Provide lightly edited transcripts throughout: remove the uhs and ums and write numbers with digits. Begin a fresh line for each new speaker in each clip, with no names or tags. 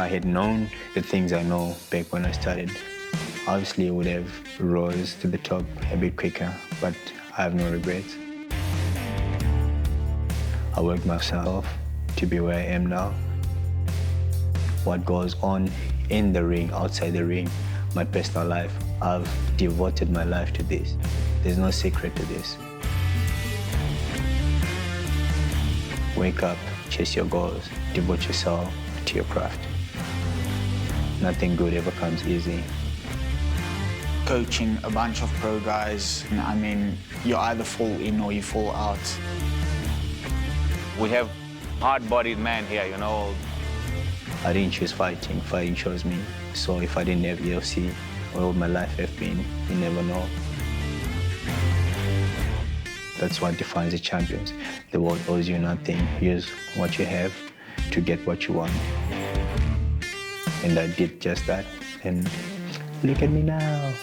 I had known the things I know back when I started, obviously I would have rose to the top a bit quicker, but I have no regrets. I worked myself to be where I am now. What goes on in the ring, outside the ring, my personal life, I've devoted my life to this. There's no secret to this. Wake up, chase your goals, devote yourself to your craft. Nothing good ever comes easy.
Coaching a bunch of pro guys, I mean, you either fall in or you fall out.
We have hard-bodied men here, you know.
I didn't choose fighting, fighting chose me. So if I didn't have EFC, where would my life have been? You never know. That's what defines the champions. The world owes you nothing. Use what you have to get what you want. And I did just that. And look at me now.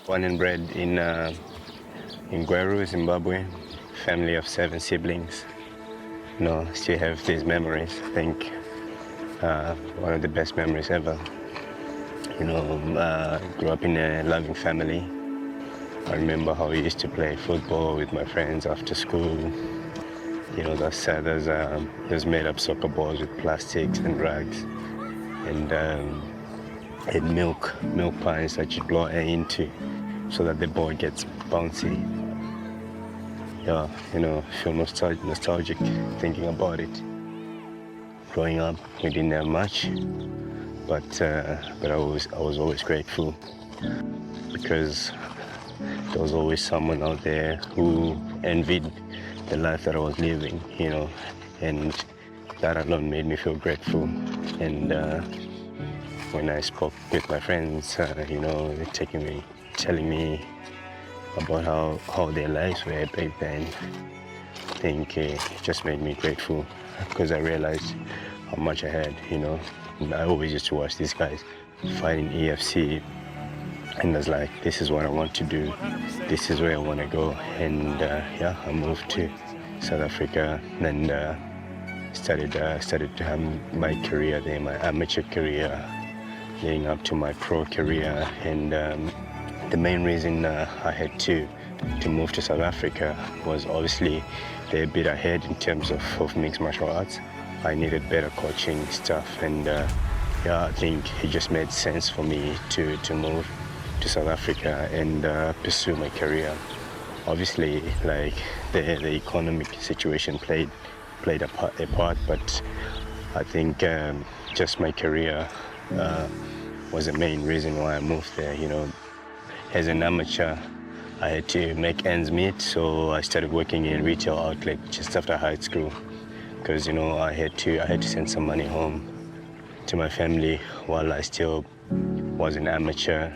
Born and bred in Gweru, Zimbabwe, family of 7 siblings. You know, still have these memories. I think one of the best memories ever. You know, grew up in a loving family. I remember how we used to play football with my friends after school. You know, those made-up soccer balls with plastics and rags, and had milk pans that you blow air into, so that the ball gets bouncy. Yeah, you know, feel nostalgic thinking about it. Growing up, we didn't have much, but I was always grateful, because there was always someone out there who envied the life that I was living, you know, and that alone made me feel grateful. And when I spoke with my friends, you know, telling me about how their lives were back then, I think it just made me grateful, because I realized how much I had, you know. I always used to watch these guys fighting EFC, and I was like, this is what I want to do, this is where I want to go. And yeah, I moved to South Africa and started to have my career there, my amateur career, leading up to my pro career. And the main reason I had to move to South Africa was obviously they're a bit ahead in terms of mixed martial arts. I needed better coaching stuff, and yeah, I think it just made sense for me to move to South Africa and pursue my career. Obviously, like the economic situation played a part, but I think just my career was the main reason why I moved there. You know, as an amateur, I had to make ends meet, so I started working in retail outlet just after high school, because you know I had to send some money home to my family while I still was an amateur.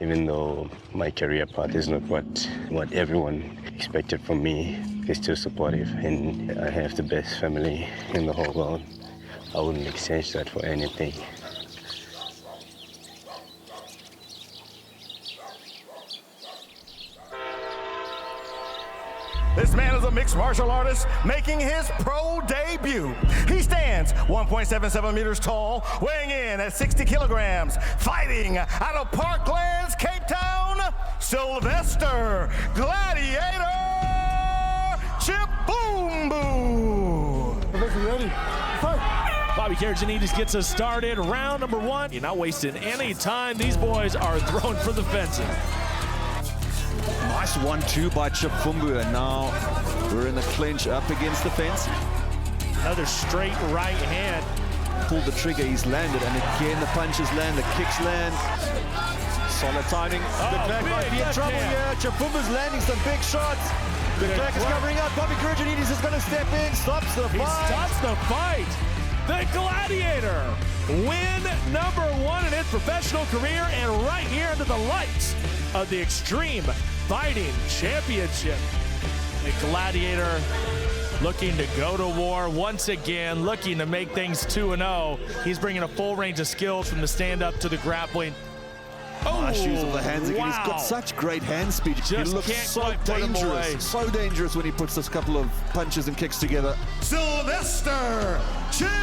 Even though my career path is not what everyone expected from me, they're still supportive, and I have the best family in the whole world. I wouldn't exchange that for anything.
This man is a mixed martial artist making his pro debut. He stands 1.77 meters tall, weighing in at 60 kilograms, fighting out of Parklands, Cape Town, Sylvester Gladiator Chipfumbu.
Ready? Fight. Bobby Karajanidis gets us started. Round number 1. You're not wasting any time. These boys are thrown for the fences.
Nice 1-2 by Chipfumbu, and now we're in the clinch up against the fence.
Another straight right hand.
Pulled the trigger, he's landed, and again the punches land, the kicks land. Solid timing. The back might be in trouble here. Chipfumbu's landing some big shots. The back is covering up. Bobby Karajanidis is going to step in, stops the fight.
He stops the fight. The Gladiator win number 1 in his professional career, and right here under the lights of the Extreme Fighting Championship. The Gladiator looking to go to war once again, looking to make things 2-0. He's bringing a full range of skills from the stand-up to the grappling.
Shoes of the hands again. He's got such great hand speed. He looks so dangerous. So dangerous when he puts this couple of punches and kicks together.
Sylvester Chipfumbu.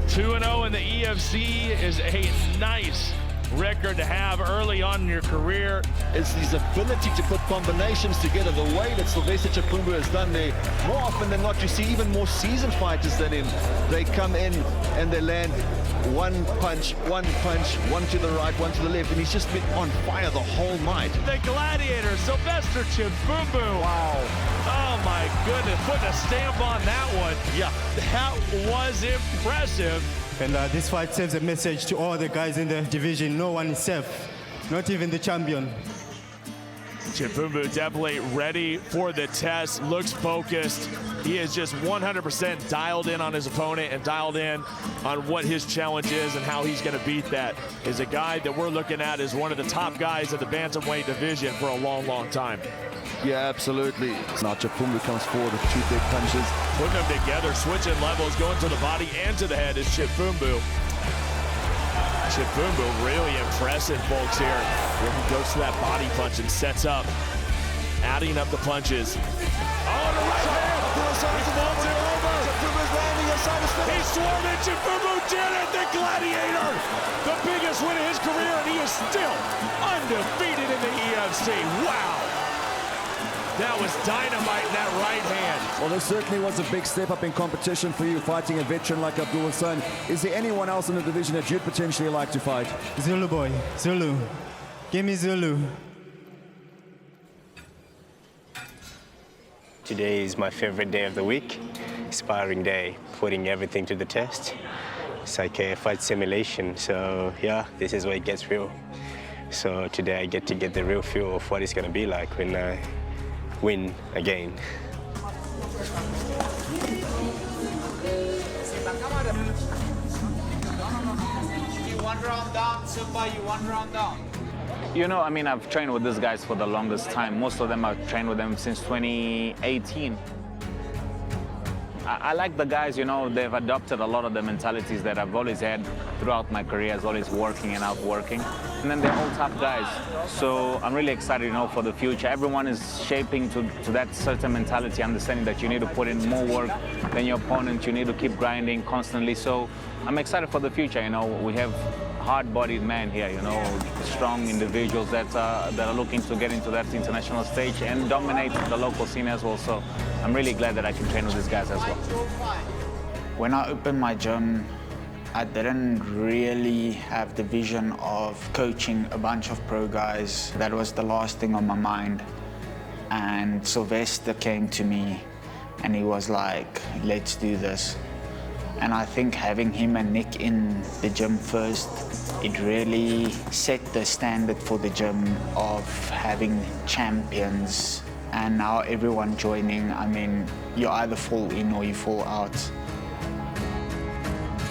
2-0 in the EFC is a nice record to have early on in your career.
It's his ability to put combinations together, the way that Sylvester Chipfumbu has done there. More often than not, you see even more seasoned fighters than him. They come in and they land one punch, one to the right, one to the left, and he's just been on fire the whole night.
The Gladiator, Sylvester Chipfumbu.
Wow.
Oh my goodness, putting a stamp on that one.
Yeah.
That was impressive.
And this fight sends a message to all the guys in the division. No one is safe, not even the champion.
Chipfumbu definitely ready for the test, looks focused. He is just 100% dialed in on his opponent and dialed in on what his challenge is and how he's going to beat that. Is a guy that we're looking at as one of the top guys of the bantamweight division for a long, long time.
Yeah, absolutely. Now Chipfumbu comes forward with two big punches.
Putting them together, switching levels, going to the body and to the head is Chipfumbu. Chipfumbu really impressive, folks, here. When he goes to that body punch and sets up, adding up the punches. Oh, the right hand! He folds it over.
Chipfumbu's landing aside his finish.
He swarmed it. Chipfumbu did it. The Gladiator, the biggest win of his career, and he is still undefeated in the EFC. Wow. That was dynamite in that right hand.
Well, this certainly was a big step up in competition for you, fighting a veteran like Abdul Hassan. Is there anyone else in the division that you'd potentially like to fight?
Zulu boy, Zulu. Give me Zulu.
Today is my favorite day of the week, sparring day, putting everything to the test. It's like a fight simulation, so yeah, this is where it gets real. So today I get to get the real feel of what it's going to be like when I win again.
You one round down, Simba, you one round down.
You know, I mean, I've trained with these guys for the longest time. Most of them I've trained with them since 2018. I like the guys, you know, they've adopted a lot of the mentalities that I've always had throughout my career, as always working and outworking. And then they're all tough guys. So I'm really excited, you know, for the future. Everyone is shaping to that certain mentality, understanding that you need to put in more work than your opponent. You need to keep grinding constantly. So I'm excited for the future, you know. We have hard-bodied men here, you know, strong individuals that are looking to get into that international stage and dominate the local scene as well. So I'm really glad that I can train with these guys as well.
When I opened my gym, I didn't really have the vision of coaching a bunch of pro guys. That was the last thing on my mind. And Sylvester came to me and he was like, let's do this. And I think having him and Nick in the gym first, it really set the standard for the gym of having champions. And now everyone joining, I mean, you either fall in or you fall out.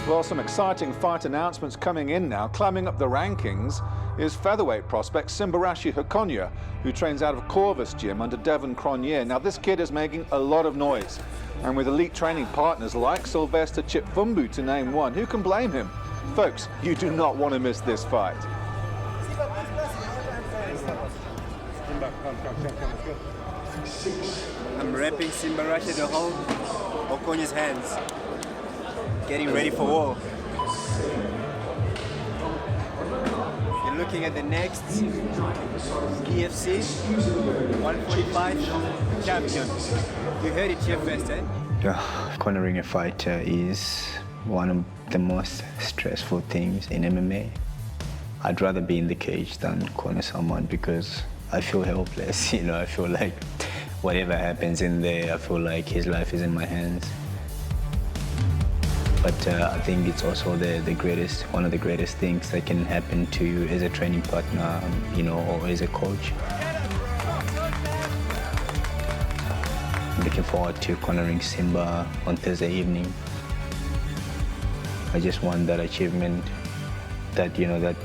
Well, some exciting fight announcements coming in now. Climbing up the rankings is featherweight prospect Simbarashi Hakonya, who trains out of Corvus Gym under Devon Cronje. Now, this kid is making a lot of noise. And with elite training partners like Sylvester Chipfumbu, to name one, who can blame him? Folks, you do not want to miss this fight.
I'm wrapping Simbarashi the whole Hakonya's hands, getting ready for war. You're looking at the next EFC 145 champion. You heard it here first, eh?
Yeah, cornering a fighter is one of the most stressful things in MMA. I'd rather be in the cage than corner someone because I feel helpless, you know, I feel like whatever happens in there, I feel like his life is in my hands. But I think it's also one of the greatest things that can happen to you as a training partner, you know, or as a coach. I'm looking forward to cornering Simba on Thursday evening. I just want that achievement, that, you know, that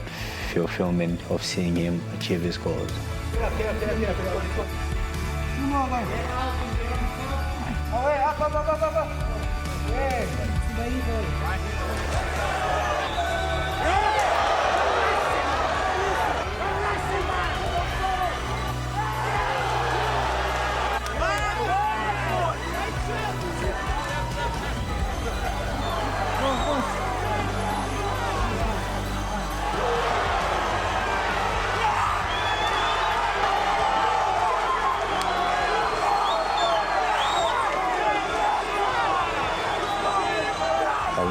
fulfillment of seeing him achieve his goals.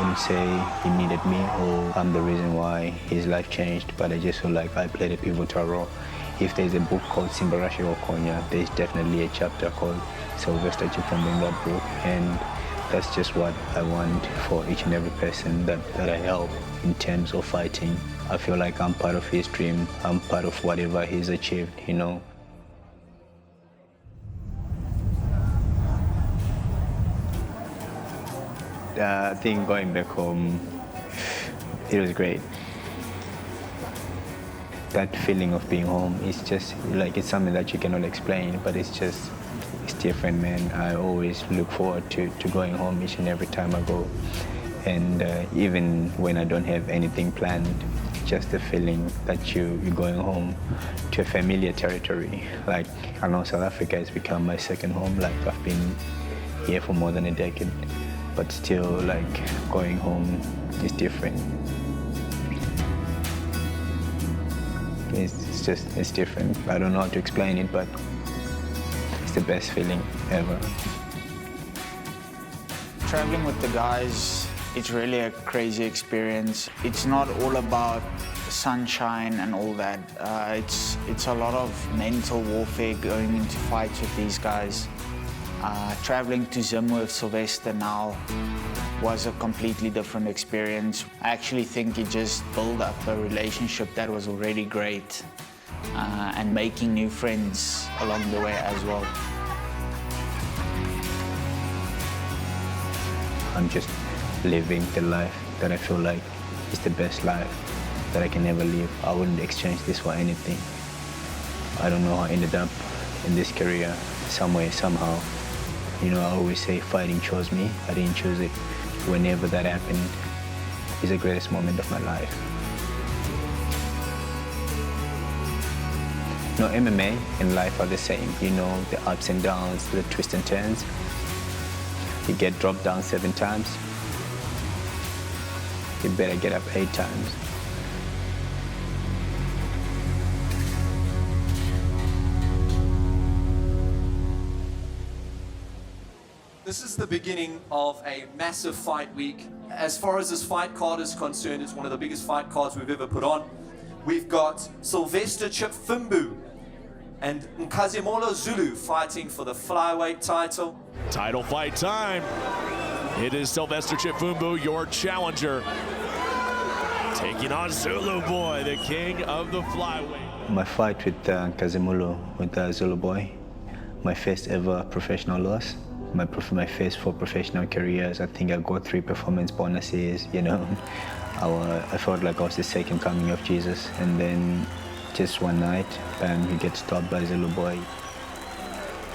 wouldn't say he needed me or I'm the reason why his life changed, but I just feel like I played a pivotal role. If there's a book called Zimbabwe or Konya, there's definitely a chapter called Sylvester Chipfumbu in that book, and that's just what I want for each and every person that I help in terms of fighting. I feel like I'm part of his dream, I'm part of whatever he's achieved, you know. I think going back home, it was great. That feeling of being home is just like, it's something that you cannot explain, but it's different, man. I always look forward to going home each and every time I go. And even when I don't have anything planned, just the feeling that you're going home to a familiar territory. Like, I know South Africa has become my second home. Like, I've been here for more than a decade, but still, like, going home is different. It's different. I don't know how to explain it, but it's the best feeling ever.
Traveling with the guys, it's really a crazy experience. It's not all about sunshine and all that. It's a lot of mental warfare going into fights with these guys. Traveling to Zimbabwe with Sylvester now was a completely different experience. I actually think it just built up a relationship that was already great, and making new friends along the way as well.
I'm just living the life that I feel like is the best life that I can ever live. I wouldn't exchange this for anything. I don't know how I ended up in this career, some way, somehow. You know, I always say fighting chose me. I didn't choose it. Whenever that happened, it's the greatest moment of my life. You know, MMA and life are the same. You know, the ups and downs, the twists and turns. You get dropped down 7 times, you better get up 8 times.
This is the beginning of a massive fight week. As far as this fight card is concerned, it's one of the biggest fight cards we've ever put on. We've got Sylvester Chipfumbu and Nkazimola Zulu fighting for the flyweight title.
Title fight time. It is Sylvester Chipfumbu, your challenger, taking on Zulu Boy, the king of the flyweight.
My fight with Nkazimola, with Zulu Boy, my first ever professional loss. My first 4 professional careers. I think I got 3 performance bonuses, you know. I felt like I was the second coming of Jesus. And then just one night, he gets stopped by Zulu Boy.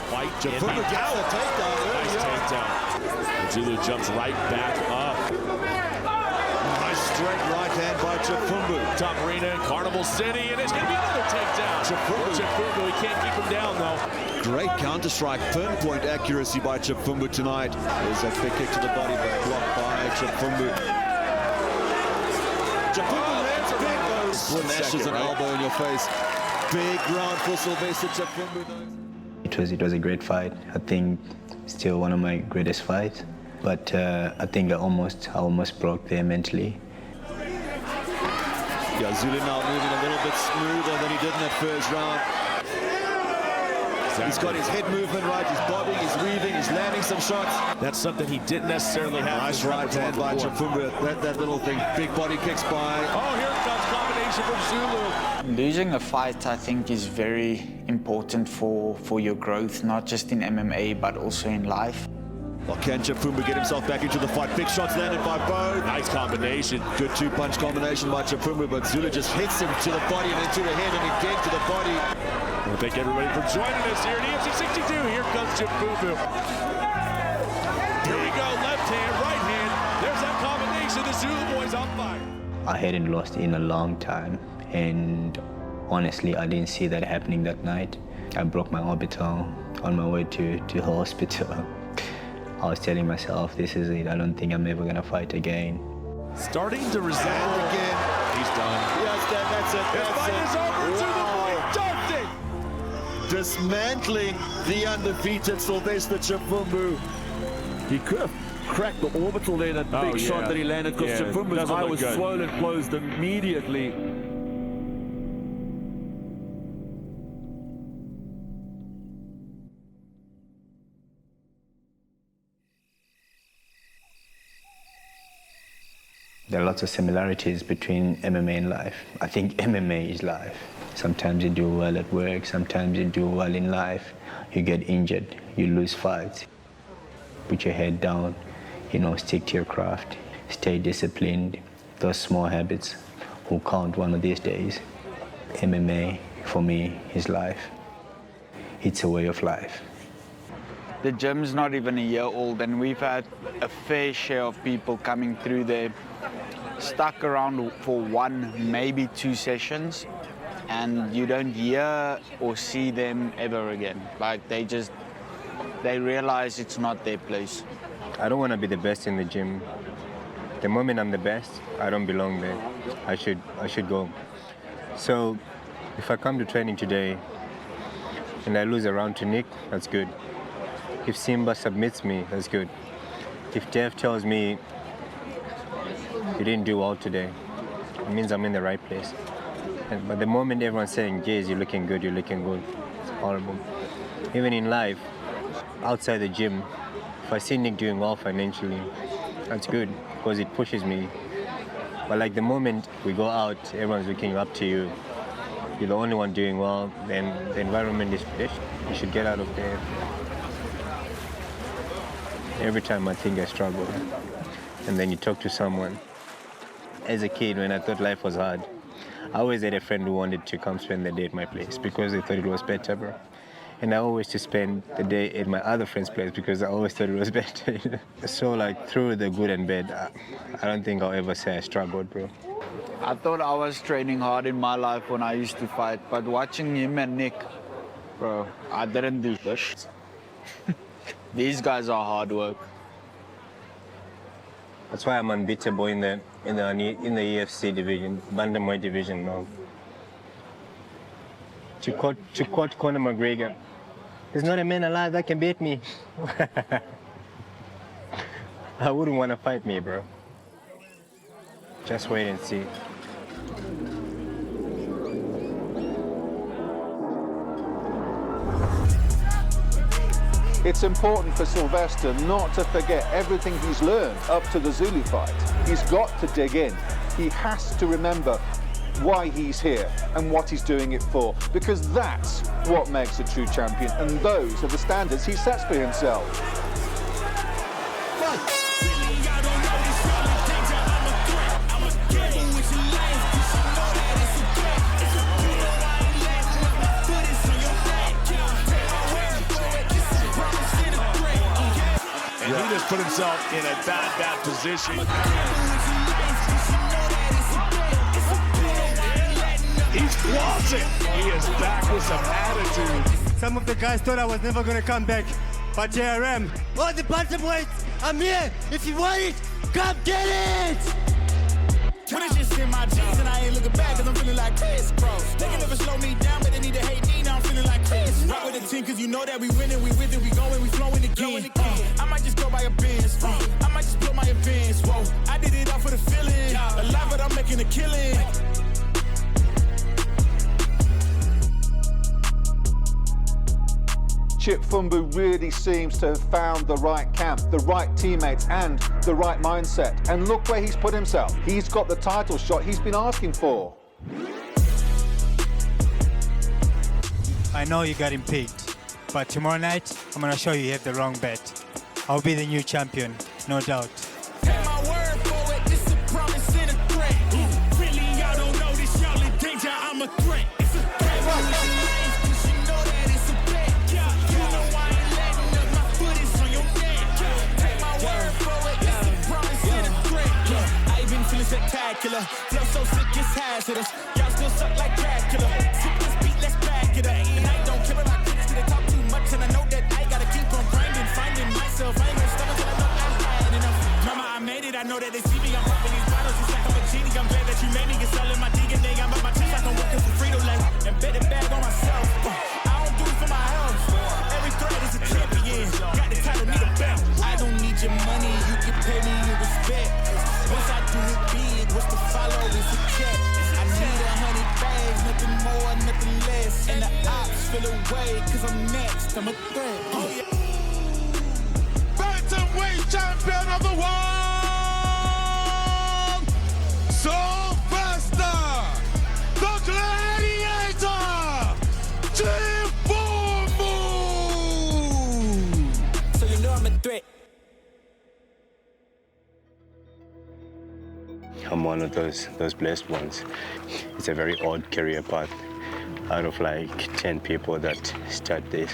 Fight Chipfumbu gets the takedown. Nice takedown. Zulu jumps right back up.
Nice straight right hand by Chipfumbu.
Top arena in Carnival City, and it's going to be another takedown. Chipfumbu, he can't keep him down, though.
Great counter-strike, pinpoint accuracy by Chipfumbu tonight. There's a big kick to the body, but blocked by Chipfumbu. Chipfumbu lands a big nose. Smashes an elbow in your face. Big round for Sylvester Chipfumbu.
It was a great fight. I think still one of my greatest fights. But I think I almost broke there mentally.
Yeah, Zulu now moving a little bit smoother than he did in that first round. He's got his head movement right, he's bobbing, he's weaving, he's landing some shots.
That's something he didn't necessarily have.
Nice right hand by Chipfumbu. That little thing, big body kicks by.
Oh, here comes combination from Zulu.
Losing a fight, I think, is very important for your growth, not just in MMA, but also in life.
Well, can Chipfumbu get himself back into the fight? Big shots landed by both.
Nice combination.
Good 2-punch combination by Chipfumbu, but Zulu just hits him to the body and then to the head and again to the body.
I want to thank everybody for joining us here at EFC 62. Here comes Chipfumbu. Here we go, left hand, right hand. There's that combination. The Zulu Boy's on fire.
I hadn't lost in a long time, and honestly, I didn't see that happening that night. I broke my orbital on my way to hospital. I was telling myself, this is it. I don't think I'm ever gonna fight again.
Starting to resemble
again.
He's done.
Yes, that's it.
His fight is over. Zulu Boy darting.
Dismantling the undefeated Sylvester Chipfumbu. He could have cracked the orbital there, that big shot that he landed, because Chipfumbu's eye was swollen closed immediately.
There are lots of similarities between MMA and life. I think MMA is life. Sometimes you do well at work, sometimes you do well in life. You get injured, you lose fights. Put your head down, stick to your craft, stay disciplined. Those small habits will count one of these days. MMA, for me, is life. It's a way of life.
The gym's not even a year old, and we've had a fair share of people coming through there, stuck around for 1, maybe 2 sessions, and you don't hear or see them ever again. Like, they realize it's not their place.
I don't want to be the best in the gym. The moment I'm the best, I don't belong there. I should go. So if I come to training today and I lose a round to Nick, that's good. If Simba submits me, that's good. If Dev tells me you didn't do well today, it means I'm in the right place. But the moment everyone's saying, Jays, you're looking good, it's horrible. Even in life, outside the gym, if I see Nick doing well financially, that's good, because it pushes me. But like the moment we go out, everyone's looking up to you, you're the only one doing well, then the environment is fish. You should get out of there. Every time I think I struggle, and then you talk to someone. As a kid, when I thought life was hard, I always had a friend who wanted to come spend the day at my place because they thought it was better, bro. And I always to spend the day at my other friend's place because I always thought it was better. So like through the good and bad, I don't think I'll ever say I struggled, bro.
I thought I was training hard in my life when I used to fight, but watching him and Nick, bro, I didn't do this. These guys are hard work.
That's why I'm unbeatable in the EFC division, bantamweight division now. To quote Conor McGregor, there's not a man alive that can beat me. I wouldn't want to fight me, bro. Just wait and see.
It's important for Sylvester not to forget everything he's learned up to the Zulu fight. He's got to dig in. He has to remember why he's here and what he's doing it for, because that's what makes a true champion, and those are the standards he sets for himself.
He just put himself in a bad position. He's flossing. He is back with some attitude.
Some of the guys thought I was never going to come back, but here I am.
Oh, the bantamweight, I'm here. If you want it, come get it.
When it's just in my jeans and I ain't looking back, cause I'm feeling like Chris, bro. They can never slow me down, but they need to hate me. Now I'm feeling like Chris. Rock with the team, cause you know that we winning, we with it, we going, we flowing again. I might just go by a Benz. I might just blow my advance. Whoa, I did it all for the feeling. Alive, but I'm making a killing.
Chipfumbu really seems to have found the right camp, the right teammates and the right mindset. And look where he's put himself. He's got the title shot he's been asking for.
I know you got him picked, but tomorrow night, I'm going to show you have the wrong bet. I'll be the new champion, no doubt.
Take my word for it, this a promise and a threat. Really, y'all don't know this, y'all in danger, I'm a threat. It's a threat. Spectacular, flow so sick it's hazardous. Y'all still suck like Dracula. Sick this beat, let's back it up. And I don't care about critics, they talk too much, and I know that I gotta keep on grinding, finding myself. I ain't gonna stop until I know I'm bad enough. Mama, I made it. I know that they see me. I'm popping these bottles just like I'm a genie. I'm glad that you made me. It's all in my DNA. I'm up my chest like I'm working for Frito-Lay and bet it back on myself. I don't do it for my health. Every threat is a champion. Got the title, need a belt. I don't need your money. You feel away, cause I'm next, I'm a threat. Oh yeah.
Bantamweight champion of the world, Sylvester the Gladiator Chipfumbu.
So you know I'm a threat.
I'm one of those blessed ones. It's a very odd career path. Out of like 10 people that start this,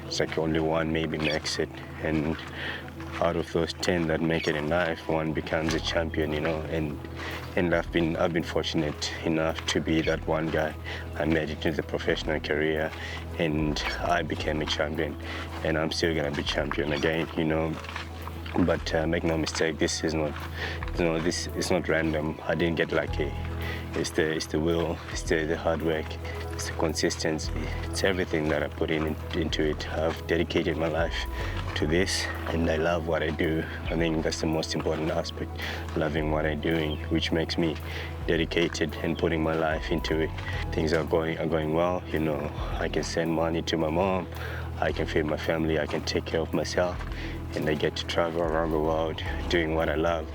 it's like only one maybe makes it. And out of those 10 that make it in life, one becomes a champion, you know. And I've been fortunate enough to be that one guy. I made it into the professional career, and I became a champion. And I'm still gonna be champion again, you know. But make no mistake, this is not, you know, this is not random. I didn't get lucky. It's the will, it's the hard work, it's the consistency. It's everything that I put into it. I've dedicated my life to this, and I love what I do. I think that's the most important aspect, loving what I'm doing, which makes me dedicated and putting my life into it. Things are going well, you know. I can send money to my mom, I can feed my family, I can take care of myself, and I get to travel around the world doing what I love.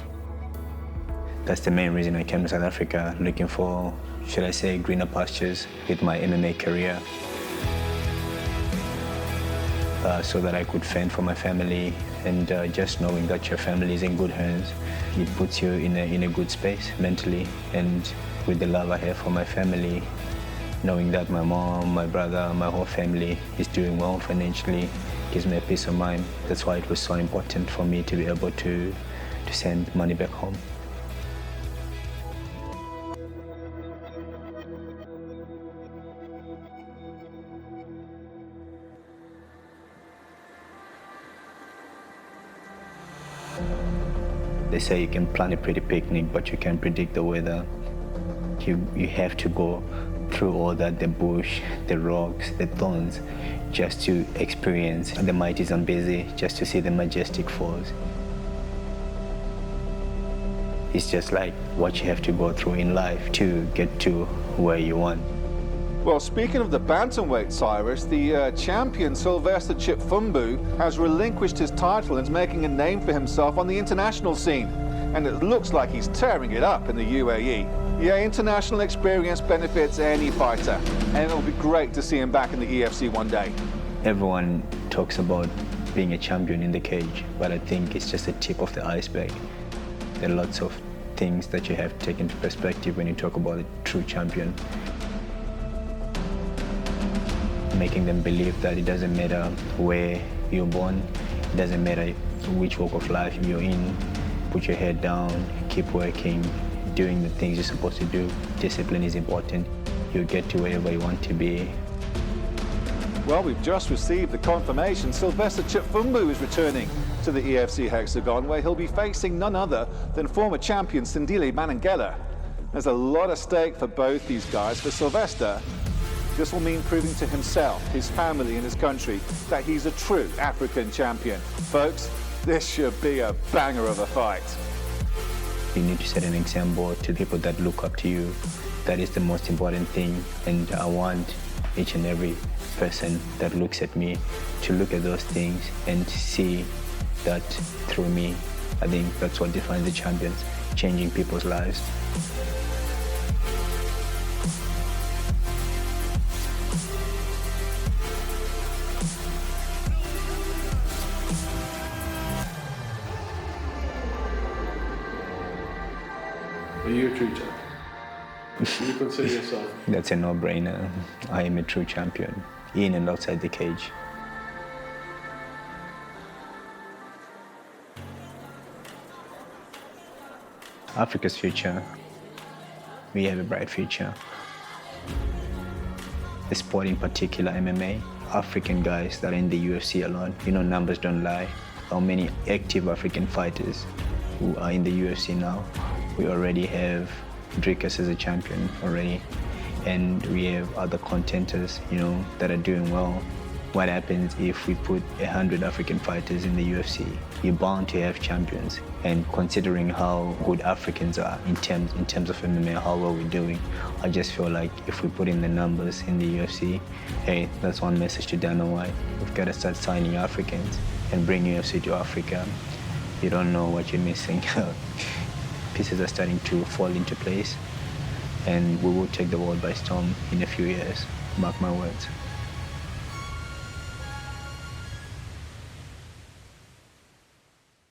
That's the main reason I came to South Africa, looking for, should I say, greener pastures with my MMA career, so that I could fend for my family. And just knowing that your family is in good hands, it puts you in a good space mentally. And with the love I have for my family, knowing that my mom, my brother, my whole family is doing well financially, gives me a peace of mind. That's why it was so important for me to be able to send money back home. They say you can plan a pretty picnic, but you can't predict the weather. You have to go through all that, the bush, the rocks, the thorns, just to experience the mighty Zambezi, just to see the majestic falls. It's just like what you have to go through in life to get to where you want.
Well, speaking of the bantamweight, Cyrus, the champion Sylvester Chipfumbu has relinquished his title and is making a name for himself on the international scene. And it looks like he's tearing it up in the UAE. Yeah, international experience benefits any fighter, and it'll be great to see him back in the EFC one day.
Everyone talks about being a champion in the cage, but I think it's just the tip of the iceberg. There are lots of things that you have to take into perspective when you talk about a true champion. Making them believe that it doesn't matter where you're born, it doesn't matter which walk of life you're in. Put your head down, keep working, doing the things you're supposed to do. Discipline is important. You'll get to wherever you want to be.
Well, we've just received the confirmation Sylvester Chipfumbu is returning to the EFC Hexagon, where he'll be facing none other than former champion Sindile Manangela. There's a lot at stake for both these guys. For Sylvester, this will mean proving to himself, his family and his country that he's a true African champion. Folks, this should be a banger of a fight.
You need to set an example to people that look up to you. That is the most important thing, and I want each and every person that looks at me to look at those things and see that through me. I think that's what defines the champions, changing people's lives.
Are you a true champion? Do you consider yourself?
That's a no-brainer. I am a true champion, in and outside the cage. Africa's future, we have a bright future. The sport in particular, MMA, African guys that are in the UFC alone, you know, numbers don't lie. How many active African fighters who are in the UFC now? We already have Dricus as a champion already, and we have other contenders, you know, that are doing well. what happens if we put 100 African fighters in the UFC. You're bound to have champions. And considering how good Africans are in terms of MMA, how well we're doing, I just feel like if we put in the numbers in the UFC, hey, that's one message to Dana White. We've got to start signing Africans and bring UFC to Africa. You don't know what you're missing. Pieces are starting to fall into place, and we will take the world by storm in a few years. Mark my words.